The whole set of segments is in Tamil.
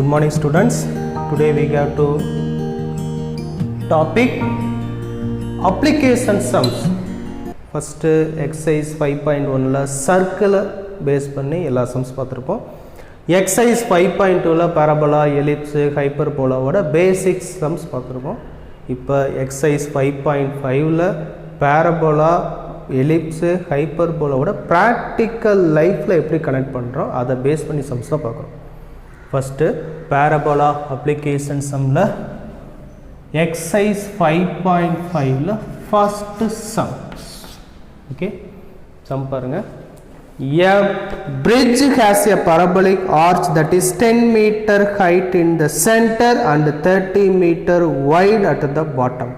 Good morning students. Today we have to topic application sums. First exercise 5.1 la circle base பண்ணி எல்லா sums பார்த்திருப்போம். Exercise 5.2 la parabola, ellipse, hyperbola ஓட basic sums பார்த்திருப்போம். இப்போ exercise 5.5 la parabola, ellipse, hyperbola ஓட practical life ல எப்படி கனெக்ட் பண்றோம் அதை பேஸ் பண்ணி sums தான் பார்க்கறோம். First parabola application sum la exercise 5.5 la first sum. Okay, sum parunga. A bridge has a parabolic arch that is 10 meter height in the center and 30 meter wide at the bottom.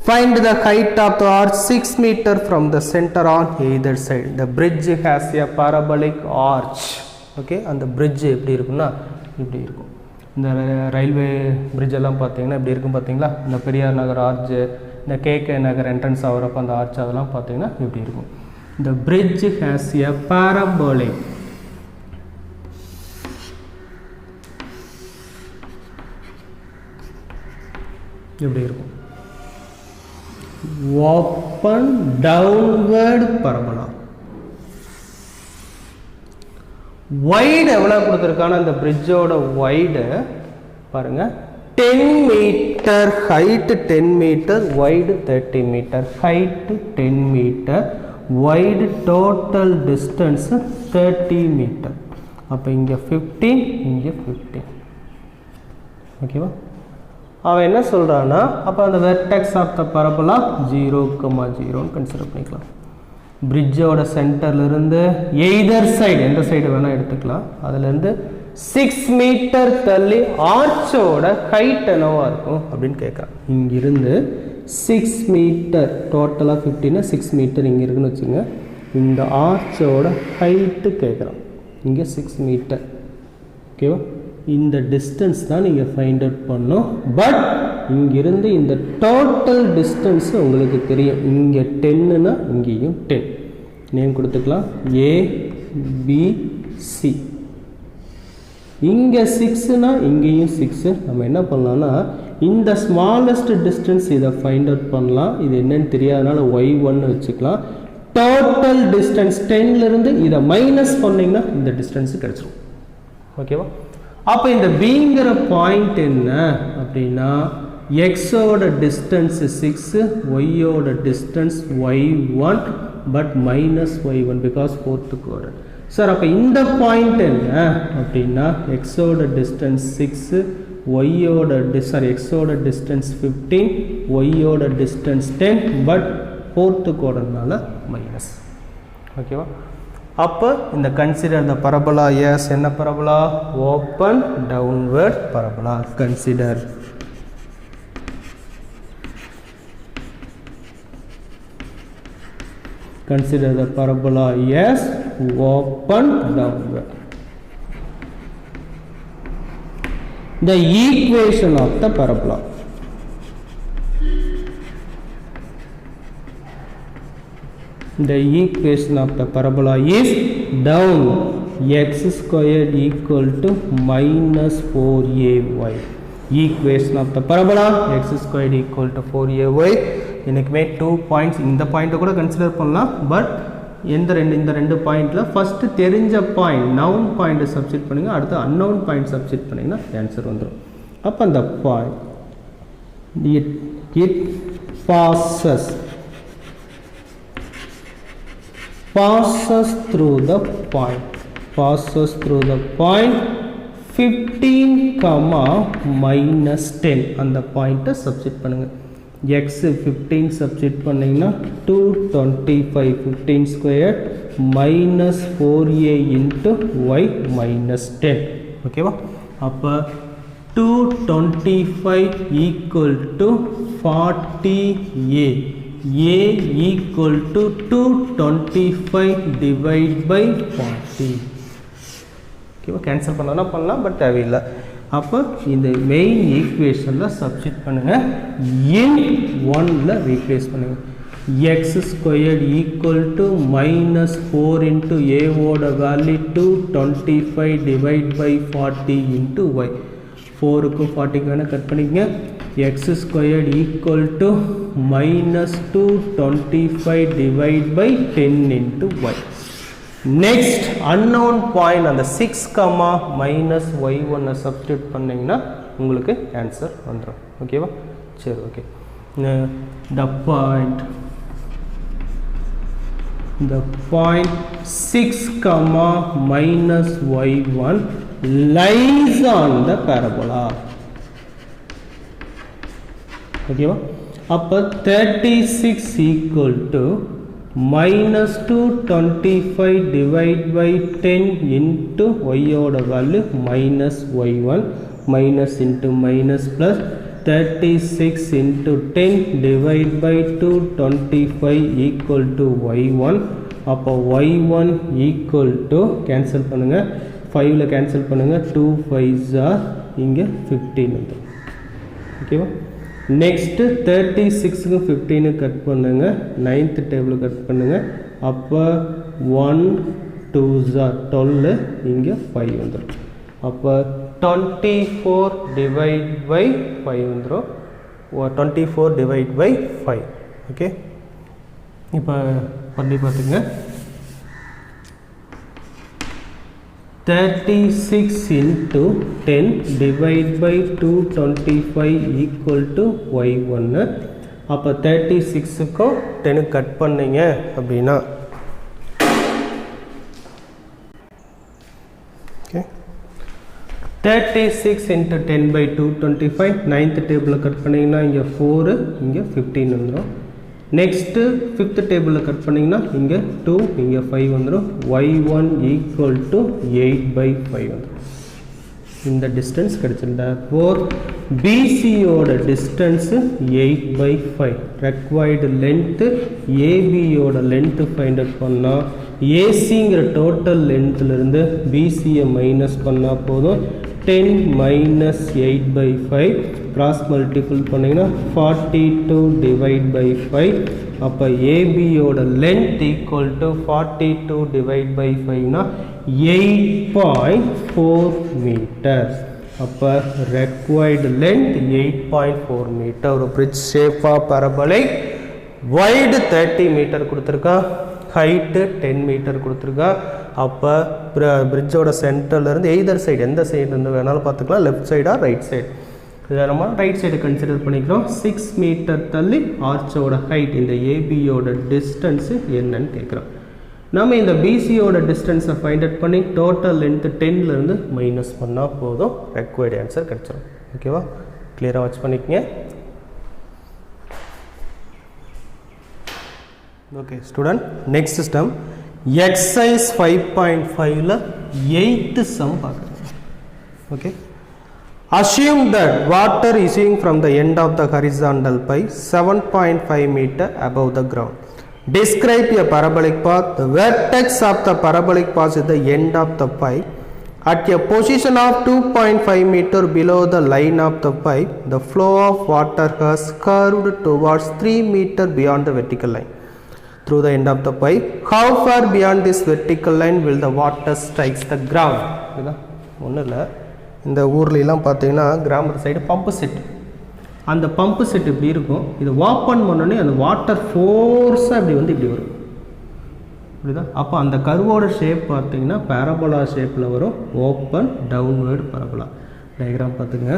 Find the height of the arch 6 meter from the center on either side. The bridge has a parabolic arch. Okay, அந்த பிரிட்ஜ் எப்படி இருக்குன்னா இப்படி இருக்கும். இந்த ரயில்வே பிரிட்ஜ் எல்லாம் பார்த்தீங்கன்னா இப்படி இருக்கும் பார்த்தீங்களா. இந்த பெரியார் நகர் ஆர்ச், இந்த கேகே நகர் என்ட்ரன்ஸ் ஆகிறப்ப அந்த ஆர்ச் அதெல்லாம் பார்த்தீங்கன்னா இப்படி இருக்கும். இந்த பிரிட்ஜ் ஹேஸ் எ பாரபோலிக் இப்படி இருக்கும். Open downward parabola. வைடு எவ்வளோ கொடுத்துருக்கான அந்த பிரிட்ஜோட வைடு பாருங்க, 10 metre, height 10 metre, wide 30 metre. Height 10 metre, wide total distance 30 metre. அப்போ இங்கே 15, இங்கே 15. ஓகேவா? அவன் என்ன சொல்கிறான்னா, அப்போ அந்த வெர்டெக்ஸ் ஆஃப் த பரபோலா 0,0ன்னு கன்சிடர் பண்ணிக்கலாம். பிரிட்ஜோட சென்டர்லேருந்து எய்தர் சைடு, எந்த சைடு வேணால் எடுத்துக்கலாம். அதுலேருந்து 6 மீட்டர் தள்ளி ஆர்ச்சோட ஹைட் என்னவா இருக்கும் அப்படின்னு கேட்குறான். இங்கிருந்து 6 மீட்டர், டோட்டலாக 15, 6 மீட்டர் இங்கே இருக்குன்னு வச்சுங்க. இந்த ஆர்ச்சோட ஹைட்டு கேட்குறான். இங்கே 6 மீட்டர். ஓகேவா? இந்த டிஸ்டன்ஸ் தான் நீங்கள் ஃபைண்ட் அவுட் பண்ணணும். பட் இங்கிருந்து இந்த டோட்டல் டிஸ்டன்ஸ் உங்களுக்கு தெரியும். இங்கே 10னா இங்கேயும் 10 நேம் கொடுத்துக்கலாம். ABC. இங்கே 6னா இங்கேயும் 6. நம்ம என்ன பண்ணலாம்னா, இந்த ஸ்மாலஸ்ட் டிஸ்டன்ஸ் இதை ஃபைண்ட் அவுட் பண்ணலாம். இது என்னன்னு தெரியாதனால y1 வச்சுக்கலாம். டோட்டல் டிஸ்டன்ஸ் 10லேருந்து இதை மைனஸ் பண்ணிங்கன்னா இந்த டிஸ்டன்ஸ் கிடச்சிரும். ஓகேவா? அப்போ இந்த பிங்கிற பாயிண்ட் என்ன அப்படின்னா, எக்ஸோட டிஸ்டன்ஸ் 6, ஒய்யோட distance y1, but minus y1 because fourth quadrant. Sir அப்போ இந்த பாயிண்ட் என்ன அப்படின்னா, எக்ஸோட டிஸ்டன்ஸ் 6, ஒய்யோட எக்ஸோட டிஸ்டன்ஸ் 15, ஒய்யோட டிஸ்டன்ஸ் 10, பட் ஃபோர்த்து குவாட்ரண்ட்னால மைனஸ். ஓகேவா? அப்போ இந்த கன்சிடர் த பரபோலா எஸ் என்ன parabola? Open downward parabola. Consider the parabola as open downward. The equation of the parabola. The equation of the parabola is down x squared equal to minus 4ay. Equation of the parabola x squared equal to 4ay. எனக்குமே 2 பாயிண்ட்ஸ், இந்த பாயிண்ட்டை கூட கன்சிடர் பண்ணலாம். பட் இந்த ரெண்டு பாயிண்டில் ஃபஸ்ட்டு தெரிஞ்ச பாயிண்ட் நவுன் பாயிண்ட்டை சப்ஸ்டிட் பண்ணுங்கள், அடுத்து அன்னவுன் பாயிண்ட் சப்ஸ்டிட் பண்ணிங்கன்னா ஆன்சர் வந்துடும். அப்போ அந்த point it passes through the point 15, minus 10. அந்த பாயிண்ட்டை சப்ஸ்டிட் பண்ணுங்கள். x 15 சப்ஸ்டிட் பண்ணிங்கன்னா 225, 15 square minus 4a into y minus 10. ஓகேவா? அப்போ 225 equal to 40a. a equal to 225 divide by 40. ஓகேவா? கேன்சல் பண்ணலாம், பட் தேவையில்லை. அப்போ இந்த மெயின் ஈக்குவேஷனில் சப்ஸ்டிட் பண்ணுங்கள். இன் 1ல் ரீப்ளேஸ் பண்ணுங்கள். x squared equal to minus 4 into a ஓட value 225 divide by 40 into y. 4 க்கு 40 க்கான கட் பண்ணிக்கங்க. x squared equal to minus 225 divide by 10 into y. Next unknown point அந்த 6, minus y1 substitute பண்ணீங்கன்னா உங்களுக்கு ஆன்சர் வந்துரும். ஓகேவா? சரி, okay. The point 6, minus y1 lies on the parabola. ஓகேவா? அப்ப 36 equal to minus 225 divide by 10 into y ஓட value minus y1 minus into minus plus 36 into 10 divide by 225 equal to y1. அப்போ y1 equal to cancel பண்ணுங்க, 5ல cancel பண்ணுங்க, 2 5s are இங்க 15 வந்துரும். ஓகேவா? நெக்ஸ்ட் 36க்கு 15 கட் பண்ணுங்க, 9th டேபிள் கட் பண்ணுங்க. அப்போ 1 2s are 12, இங்க 5 வந்துரும். அப்போ 24 divide by 5 வந்துரும். 24 divide by 5. ஓகே, இப்போ பண்ணி பார்த்துங்க. 36 into 10 divide by 225 equal to y1. அப்போ 36க்கும் 10 கட் பண்ணீங்க அப்படின்னா okay, 36 into 10 by 225, 9th table cut பண்ணீங்கன்னா இங்கே 4, இங்கே 15 வந்துடும். நெக்ஸ்ட்டு 5th table கட் பண்ணிங்கன்னா இங்கே 2, இங்கே 5 வந்துடும். y1 equal to 8 by 5 வந்துடும். இந்த டிஸ்டன்ஸ் கிடைச்சிருந்தா பிசியோட டிஸ்டன்ஸு 8 by 5. ரெக்வைர்டு லென்த்து ஏபியோட லென்த்து ஃபைண்ட் அவுட் பண்ணால் ஏசிங்கிற டோட்டல் லென்த்துலேருந்து பிசியை மைனஸ் பண்ணால் போதும். 10 minus 8 by 5 cross multiple பண்ணிங்கன்னா 42 divide by 5. அப்போ ஏபியோட length equal to 42 divide by 5னா 8.4 meters. அப்போ required length 8.4 meter. ஒரு bridge shape of parabolic, wide 30 meter கொடுத்துருக்கா, height 10 meter கொடுத்துருக்கா. அப்போ பிரிட்ஜோட சென்டர்லேருந்து எய்தர் சைடு, எந்த சைடுலேருந்து வேணாலும் பார்த்துக்கலாம், லெஃப்ட் சைடா ரைட் சைடு. இதை நம்ம ரைட் சைடு கன்சிடர் பண்ணிக்கிறோம். 6 மீட்டர் தள்ளி ஆர்ச்சோட ஹைட், இந்த ஏபியோட டிஸ்டன்ஸு என்னன்னு கேட்குறோம். நம்ம இந்த பிசியோட டிஸ்டன்ஸை ஃபைண்ட் அவுட் பண்ணி டோட்டல் லென்த்து 10லேருந்து மைனஸ் பண்ணால் போதும், ரெக்வயர்டு ஆன்சர் கிடச்சிடும். ஓகேவா? கிளியராக வாட்ச் பண்ணிக்கங்க. Okay student, next system exercise 5.5ல 8th சம் பார்க்குறோம். Okay, assume that water issuing from the end of the horizontal pipe 7.5 meter above the ground. Describe a parabolic path. The vertex of the parabolic path is the end of the pipe. At a position of 2.5 meter below the line of the pipe, the flow of water has curved towards 3 meter beyond the vertical line. Through the end of the pipe, how far beyond this vertical line will the water strikes the ground? ஒன்றும் இல்லை, இந்த ஊர்லாம் பார்த்தீங்கன்னா கிராமர் சைடு பம்பு செட்டு, அந்த பம்பு செட் இப்படி இருக்கும். இது ஓப்பன் பண்ணோடனே அந்த வாட்டர் ஃபோர்ஸாக இப்படி வந்து இப்படி வரும், இப்படிதான். அப்போ அந்த கர்வோட ஷேப் பார்த்தீங்கன்னா பேரபோலா ஷேப்பில் வரும், ஓப்பன் டவுன்வேர்டு பேரபோலா. டயக்ராம் பார்த்துங்க.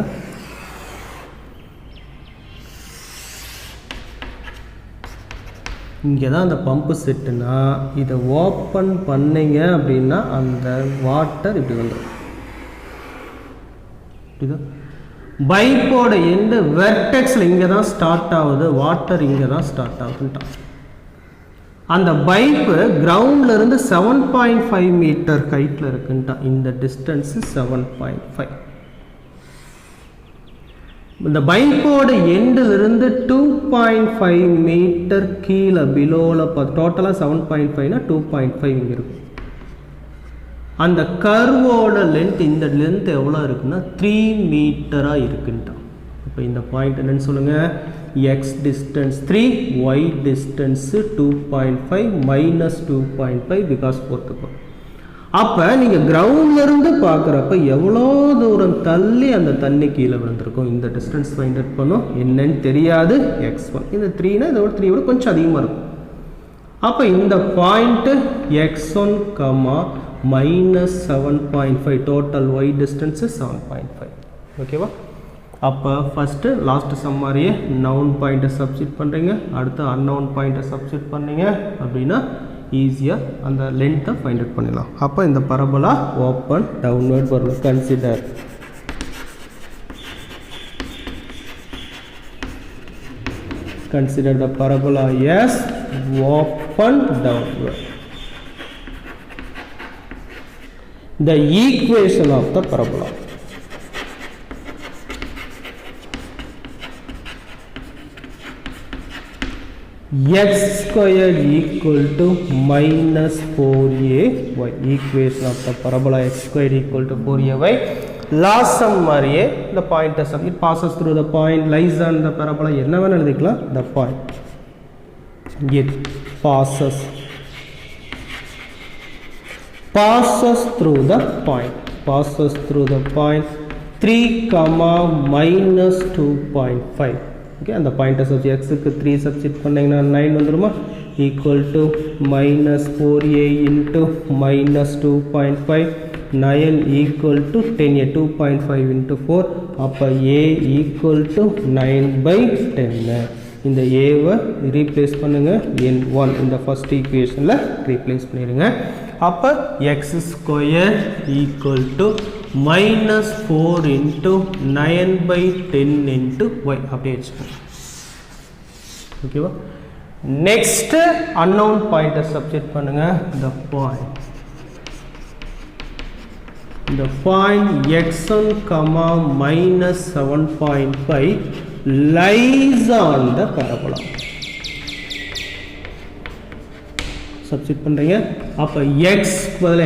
இங்கே தான் அந்த பம்பு செட்டுனா, இதை ஓப்பன் பண்ணிங்க அப்படின்னா அந்த வாட்டர் இப்படி வந்துடும். இப்படிதான் பைப்போட எண்டு வெர்டெக்ஸில் இங்கே தான் ஸ்டார்ட் ஆகுது, வாட்டர் இங்கே தான் ஸ்டார்ட் ஆகுதுன்ட்டான். அந்த பைப்பு கிரவுண்ட்லேருந்து 7.5 மீட்டர் ஹைட்டில் இருக்குன்ட்டான். இந்த டிஸ்டன்ஸு 7.5. இந்த பைப்போட எண்டிலிருந்து 2.5 மீட்டர் கீழே பிலோவில் டோட்டலாக 7.5னா 2.5 இங்கே இருக்கும். அந்த கர்வோட லென்த், இந்த லென்த் எவ்வளோ இருக்குன்னா 3 மீட்டராக இருக்குன்ட்டான். இப்போ இந்த பாயிண்ட் என்னன்னு சொல்லுங்கள், x distance 3, y distance 2.5 minus 2.5 because fourth point. அப்போ நீங்கள் கிரவுண்ட்லேருந்து பார்க்குறப்ப எவ்வளோ தூரம் தள்ளி அந்த தண்ணி கீழே விழுந்திருக்கும் இந்த டிஸ்டன்ஸ் ஃபைண்ட் அவுட் பண்ணோம். என்னன்னு தெரியாது x1. இந்த 3னா இதோட 3 விட கொஞ்சம் அதிகமாக இருக்கும். அப்போ இந்த point x1 minus 7.5 total y distance 7.5. ஓகேவா? அப்போ ஃபஸ்ட்டு லாஸ்ட்டு சம்மாரியே நவுன் பாயிண்ட்டை சப்ஸ்டிட் பண்ணுறீங்க, அடுத்து அன்னவுன் பாயிண்ட்டை சப்ஸ்டிட் பண்ணீங்க அப்படின்னா ஈஸியாக அந்த லென்த்தை ஃபைண்ட் அவுட் பண்ணிடலாம். அப்போ இந்த பரபோலா ஓப்பன் டவுன்வர்ட் வரும். Consider the parabola as open downward. The equation of the parabola. X squared equal to minus 4ay. Equation of the parabola x squared equal to 4ay. Last sum மாதிரியே the point it passes through the point lies on the parabola. என்ன வேணா எழுதிக்கலாம். The point it passes through the point 3, minus 2.5. Okay, and the pointers of x க்கு 3 substitute பண்ணீங்கன்னா 9 வந்துருமா, equal to minus 4a into minus 2.5. 9 equal to 10a. 2.5 into 4. அப்போ a equal to 9 by 10. இந்த a-வை ரீப்ளேஸ் பண்ணுங்க n1 இந்த ஃபர்ஸ்ட் ஈக்குவேஷனில் ரீப்ளேஸ் பண்ணிடுங்க. அப்போ x square equal to minus 4 into 9 by 10 into y அப்படியே வச்சுக்கோங்க. ஓகேவா? நெக்ஸ்ட் unknown பாயிண்டை சப்ஸ்டிட் பண்ணுங்க. the point x1 minus 7.5 lies on the parabola. Substitute பண்ணுறீங்க. அப்போ x பதில்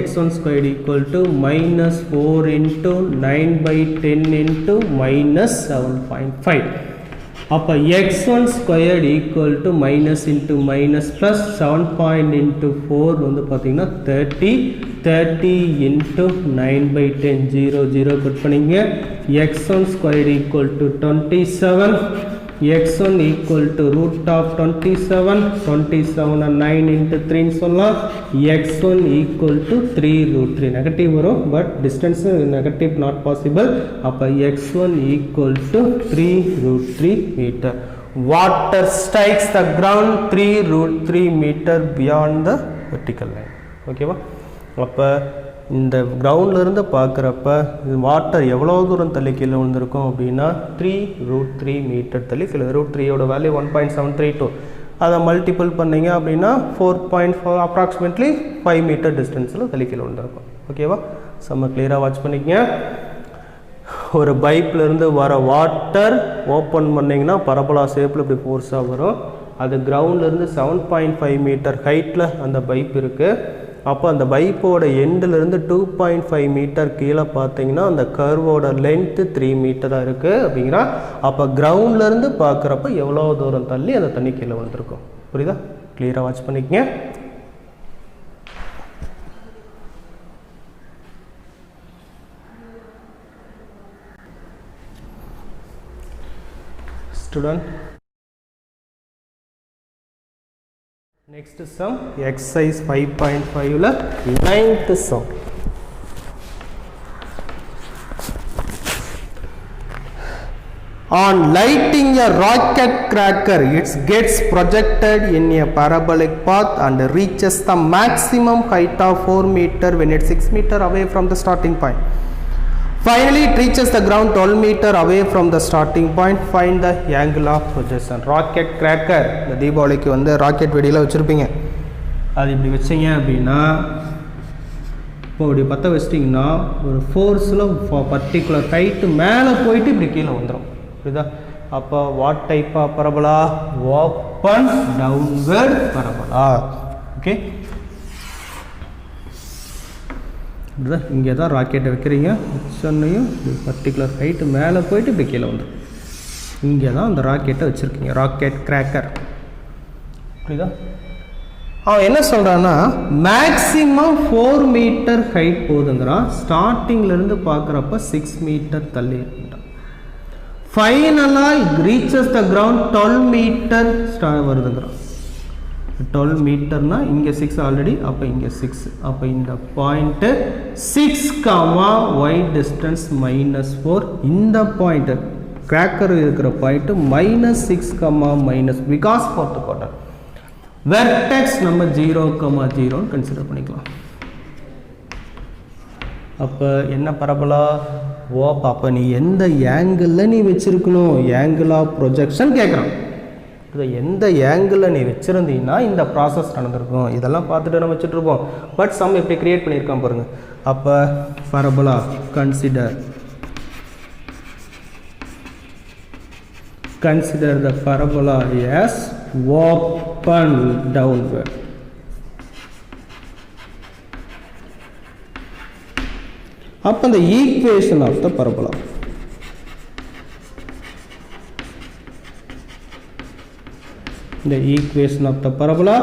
x1 squared equal to minus 4 into 9 by 10 into minus 7.5. அப்போ x1 squared equal to minus into minus plus 7 into 4 வந்து பார்த்தீங்கன்னா 30 into 9 by 10 0 கட் பண்ணிங்க. x1 squared equal to 27. x1 equal to root of 27 and 9 into 3 சொல்லலாம். x1 equal to 3 root 3 negative வரும், but distance negative not possible. அப்போ x1 equal to 3 root 3 meter. Water strikes the ground 3 root 3 meter beyond the vertical line. ஓகேவா? அப்போ இந்த கிரவுண்ட்லேருந்து பார்க்குறப்ப வாட்டர் எவ்வளோ தூரம் தள்ளி கீழே விழுந்திருக்கும் அப்படின்னா 3 root 3 மீட்டர் தள்ளி கீழே. root 3யோட வேல்யூ 1.732. அதை மல்டிபிள் பண்ணிங்க அப்படின்னா 4.4 அப்ராக்சிமேட்லி 5 மீட்டர் டிஸ்டன்ஸில் தள்ளி கீழே விழுந்திருக்கும். ஓகேவா? செம்ம கிளியராக வாட்ச் பண்ணிக்கங்க. ஒரு பைப்லேருந்து வர வாட்டர் ஓப்பன் பண்ணிங்கன்னா பரபோலா ஷேப்பில் இப்படி ஃபோர்ஸாக வரும். அது கிரவுண்ட்லேருந்து 7.5 மீட்டர் ஹைட்டில் அந்த பைப் இருக்குது. அப்போ அந்த பைப்போட எண்டிலிருந்து 2.5 மீட்டர் கீழே பார்த்தீங்கன்னா அந்த கர்வோட லென்த்து 3 மீட்டராக இருக்குது அப்படிங்கிறா. அப்போ கிரவுண்ட்லேருந்து பார்க்குறப்ப எவ்வளோ தூரம் தள்ளி அந்த தண்ணி கீழே வந்துருக்கும். புரியுதா? கிளியராக வாட்ச் பண்ணிக்கங்க. ஸ்டூடெண்ட், next sum exercise 5.5 ல 9th sum. On lighting a rocket cracker, it gets projected in a parabolic path and reaches the maximum height of 4 meter when it's 6 meter away from the starting point. Finally, it reaches the ground 12 meter away from the starting point. Find the angle of projection. Rocket cracker. இந்த தீபாவளிக்கு வந்து ராக்கெட் வெடியில் வச்சுருப்பீங்க. அது இப்படி வச்சிங்க அப்படின்னா இப்போ இப்படி பற்ற வச்சிட்டிங்கன்னா ஒரு ஃபோர்ஸில் பர்டிகுலர் ஹைட்டு மேலே போயிட்டு இப்படி கீழே வந்துடும். புரியுதா? அப்போ what type of parabola? Open downward parabola. Okay, இதுதான் இங்கே தான் ராக்கெட்டை வைக்கிறீங்க. சொன்னையும் பர்டிகுலர் ஹைட்டு மேலே போயிட்டு இப்படி கீழே வந்துடும். இங்கே தான் அந்த ராக்கெட்டை வச்சுருக்கீங்க, ராக்கெட் கிராக்கர். புரியுதா? அவன் என்ன சொல்கிறான்னா மேக்ஸிமம் 4 மீட்டர் ஹைட் போகுதுங்கிறான். ஸ்டார்டிங்லேருந்து பார்க்குறப்ப 6 மீட்டர் தள்ளி இருக்கின்றான். ஃபைனலாக ரீச்சஸ் த கிரவுண்ட் 12 மீட்டர் வருதுங்கிறான். 12 மீட்டர்னா இங்கே 6 ஆல்ரெடி, அப்போ இங்கே 6. அப்போ இந்த பாயிண்ட்டு 6, y டிஸ்டன்ஸ் -4. இந்த பாயிண்ட்டு கிராக்கர் இருக்கிற point -6, because fourth quarter. Vertex நம்ம 0,0 கன்சிடர் பண்ணிக்கலாம். அப்போ என்ன பரபலா ஓப். அப்போ நீ எந்த ஆங்கிளில் நீ வச்சிருக்கணும், ஆங்கிள் ஆஃப் ப்ரொஜெக்ஷன் கேட்குறான். இதை எந்த ஆங்கிளில் நீ வச்சுருந்தீங்கன்னா இந்த ப்ராசஸ் நடந்திருக்கும். இதெல்லாம் பார்த்துட்டு நம்ம வச்சுட்ருப்போம். பட் சம் எப்படி க்ரியேட் பண்ணியிருக்கான் பாருங்கள். அப்போ பரபலா consider the parabola as open downward. Upon the equation of the parabola, the equation of the parabola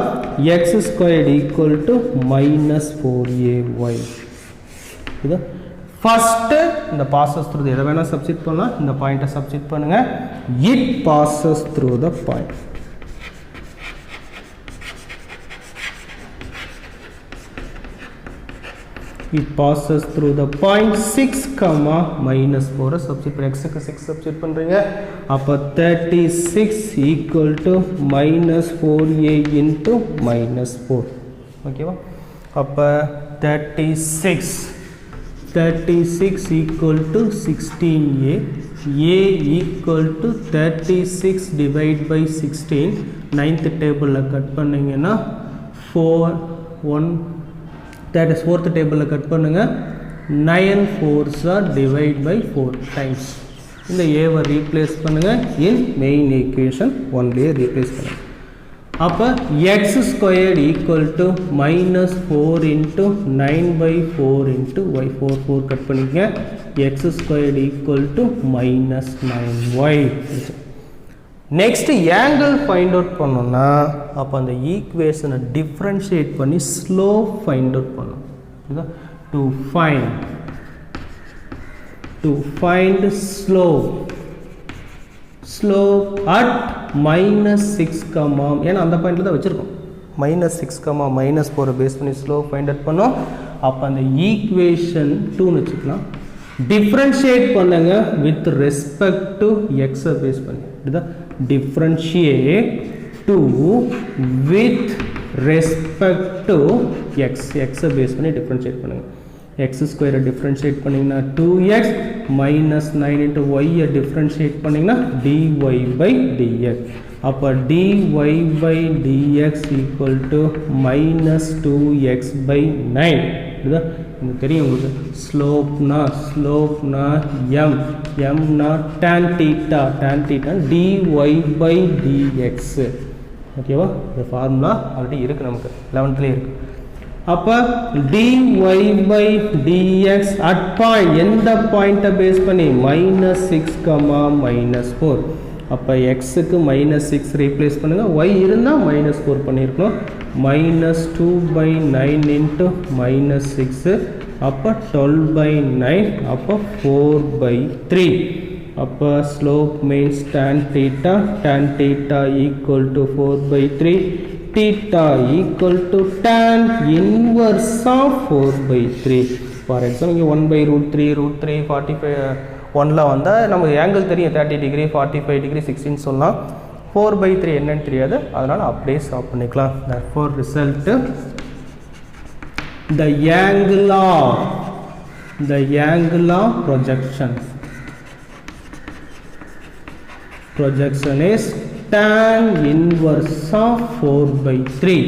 x squared equal to -4ay. First இந்த passes through the எதை வேணா சப்ஸ்டிட் பண்ணலாம். இந்த பாயிண்ட்டை சப்ஸ்டிட் பண்ணுங்க. It passes through the point. It passes through the point 6, -4 substitute பண்ணி x க்கு 6 சப்ஸ்டிட் பண்றீங்க. அப்ப 36 equal to -4a into -4. ஓகேவா? அப்ப 36 equal to 16a, a equal to 36 divided by 16. 9th table cut பண்ணீங்கன்னா 4 1, that is 4th table cut பண்ணுங்க. 9 4s are divided by 4 times. இந்த a வை replace பண்ணுங்க in main equation 1 replace பண்ணுங்க. அப்போ x squared equal to -4 into 9/4 into y. 4 cut பண்ணிக்கங்க. x squared equal to -9y. Next angle find out பண்ணோம்னா அப்போ அந்த ஈக்குவேஷனை டிஃப்ரென்ஷியேட் பண்ணி ஸ்லோப் ஃபைண்ட் அவுட் பண்ணணும். டு ஃபைண்ட் ஸ்லோப் அட் -6, ஏன்னா அந்த பாயிண்ட்ல தான் வச்சிருக்கோம். -6, -4 பேஸ் பண்ணி ஸ்லோப் ஃபைண்ட் அவுட் பண்ணோம். அப்போ அந்த ஈக்குவேஷன் 2ன்னு வச்சுக்கலாம். டிஃப்ரென்ஷியேட் பண்ணுங்க வித் ரெஸ்பெக்ட் டு எக்ஸை பேஸ் பண்ணி. இதுதான் டிஃப்ரென்ஷியேட் 2 வித் ரெஸ்பெக்ட் டு எக்ஸை பேஸ் பண்ணி டிஃப்ரென்ஷியேட் பண்ணுங்க. x square differentiate பண்ணிங்கன்னா 2x -9 into y differentiate பண்ணிங்கன்னா dy by dx. அப்போ dy by dx equal to -2x by 9. இதுதான் இது தெரியும் உங்களுக்கு. ஸ்லோப்னா mனா tan theta dy by dx. ஓகேவா? இந்த ஃபார்முலா ஆல்ரெடி இருக்குது, நமக்கு 11th இருக்குது. அப்போ dy by dx at point, எந்த பாயிண்ட்டை பேஸ் பண்ணி -6, -4. அப்போ எக்ஸுக்கு -6 ரீப்ளேஸ் பண்ணுங்க. y இருந்தால் -4 பண்ணியிருக்கணும். -2/9 into -6, அப்போ 12/9, அப்போ 4/3. அப்போ slope means tan theta equal to 4/3. theta equal to tan inverse of 4/3. For example, இங்கே 1/√3 45 1ல் வந்தால் நமக்கு ஆங்கிள் தெரியும், 30 degree 45 degree 16 சொல்லலாம். 4/3 என்னன்னு தெரியாது, அதனால் அப்படியே சால்வ் பண்ணிக்கலாம். therefore result, the angle of projection is tan inverse of 4/3.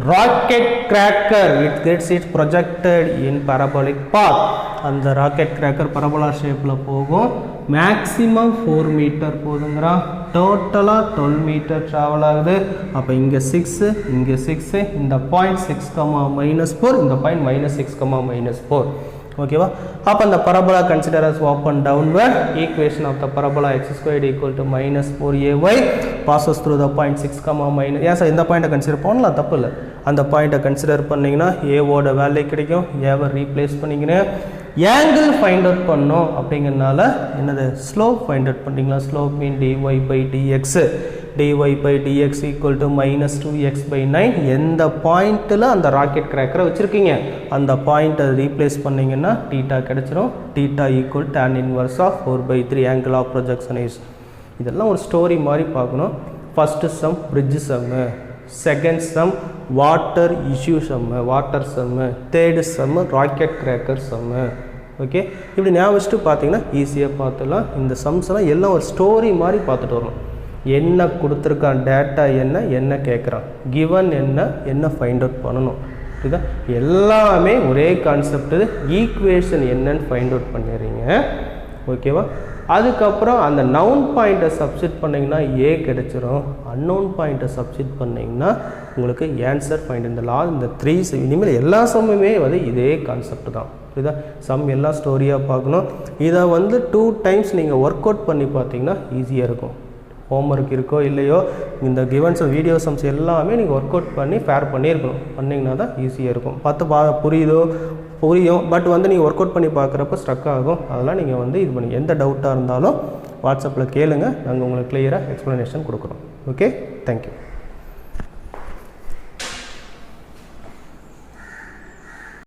Rocket cracker, it gets it projected in parabolic path. அந்த ராக்கெட் கிராக்கர் பரபோலா ஷேப்பில் போகும். மேக்ஸிமம் 4 மீட்டர் போதுங்கிறா. டோட்டலாக 12 மீட்டர் ட்ராவல் ஆகுது. அப்போ இங்கே 6, இங்கே 6, இந்த பாயிண்ட் 6, -4, இந்த பாயிண்ட் -6, -4. ஓகேவா? அப்போ அந்த parabola consider as open downward equation of the parabola x squared equal to minus 4ay passes through the point 6 minus. ஏன் சார் இந்த பாயிண்ட்டை கன்சிடர் பண்ணலாம், தப்பு இல்லை. அந்த பாயிண்ட்டை கன்சிடர் பண்ணிங்கன்னா ஏவோட வேல்யூ கிடைக்கும், ஏவை ரீப்ளேஸ் பண்ணிக்கின்னு ஆங்கிள் ஃபைண்ட் அவுட் பண்ணோம். அப்படிங்கிறதுனால என்னது ஸ்லோப் ஃபைண்ட் அவுட் பண்ணிங்களா. Slope mean dy by dx, dy by dx equal to minus 2x by 9. எந்த பாயிண்ட்டில் அந்த ராக்கெட் கிராக்கரை வச்சுருக்கீங்க அந்த பாயிண்ட்டை ரீப்ளேஸ் பண்ணிங்கன்னா டீட்டா கிடச்சிரும். Theta equal tan inverse of 4/3 angle of projection is. இதெல்லாம் ஒரு ஸ்டோரி மாதிரி பார்க்கணும். ஃபஸ்ட்டு சம் பிரிட்ஜ் சம்மு, செகண்ட் சம் வாட்டர் இஷ்யூ சம்மு, வாட்டர் சம்மு, தேர்டு சம்மு ராக்கெட் கிராக்கர் சம்மு. ஓகே, இப்படி ஞாபகம் வச்சுட்டு பார்த்தீங்கன்னா ஈஸியாக பார்த்துலாம். இந்த சம்ஸ் எல்லாம் ஒரு ஸ்டோரி மாதிரி பார்த்துட்டு வரணும். என்ன கொடுத்துருக்கான், டேட்டா என்ன கேட்குறான், கிவன் என்ன ஃபைண்ட் அவுட் பண்ணணும். புரியுதா? எல்லாமே ஒரே கான்செப்ட். ஈக்குவேஷன் என்னன்னு ஃபைண்ட் அவுட் பண்ணிடுறீங்க. ஓகேவா? அதுக்கப்புறம் அந்த நவுன் பாயிண்ட்டை சப்ஸ்டிட் பண்ணிங்கன்னா ஏ கிடச்சிரும். அன்னவுன் பாயிண்ட்டை சப்ஸ்டிட் பண்ணிங்கன்னா உங்களுக்கு ஆன்சர் ஃபைண்ட். இந்த 3 இனிமேல் எல்லா சம்முமே இதே கான்செப்ட் தான். புரியுதா? சம் எல்லாம் ஸ்டோரியாக பார்க்கணும். இதை 2 டைம்ஸ் நீங்கள் ஒர்க் அவுட் பண்ணி பார்த்தீங்கன்னா ஈஸியாக இருக்கும். ஹோம்ஒர்க் இருக்கோ இல்லையோ இந்த கிவன்ஸ் வீடியோ சம்ஸ் எல்லாமே நீங்கள் ஒர்க் அவுட் பண்ணி ஃபேர் பண்ணியிருக்கணும். பண்ணிங்கன்னா தான் ஈஸியாக இருக்கும். புரியும், பட் நீங்கள் ஒர்க் அவுட் பண்ணி பார்க்குறப்ப ஸ்ட்ரக் ஆகும். அதெல்லாம் நீங்கள் இது பண்ணி எந்த டவுட்டாக இருந்தாலும் வாட்ஸ்அப்பில் கேளுங்க, நாங்கள் உங்களுக்கு கிளியராக எக்ஸ்ப்ளனேஷன் கொடுக்குறோம். Okay, thank you.